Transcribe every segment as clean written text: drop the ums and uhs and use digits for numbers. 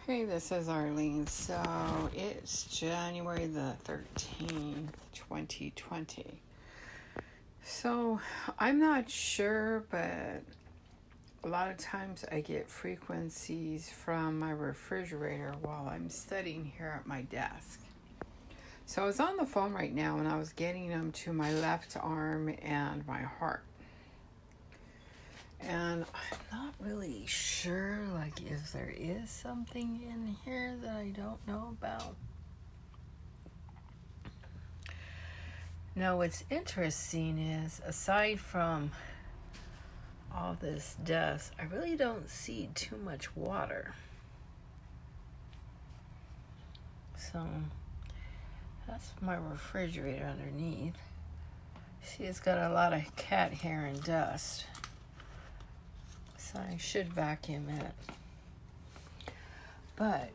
Hey, this is Arlene. So it's January the 13th, 2020. So I'm not sure, but a lot of times I get frequencies from my refrigerator while I'm studying here at my desk. So I was on the phone right now and I was getting them to my left arm and my heart. And I'm not really sure, if there is something in here that I don't know about. Now, what's interesting is, aside from all this dust, I really don't see too much water. So, that's my refrigerator underneath. See, it's got a lot of cat hair and dust. So I should vacuum it. But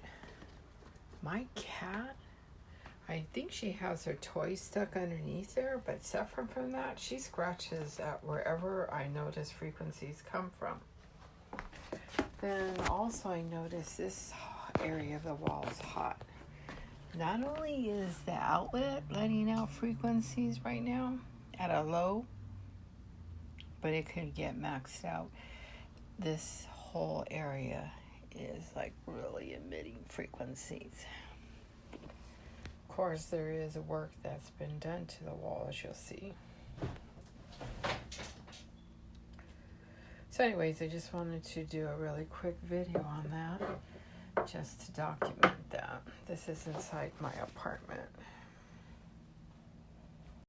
my cat, I think she has her toy stuck underneath there, but separate from that, she scratches at wherever I notice frequencies come from. Then also I notice this area of the wall is hot. Not only is the outlet letting out frequencies right now at a low, but it could get maxed out. This whole area is really emitting frequencies. Of course, there is work that's been done to the wall, as you'll see. So anyways, I just wanted to do a really quick video on that, just to document that. This is inside my apartment.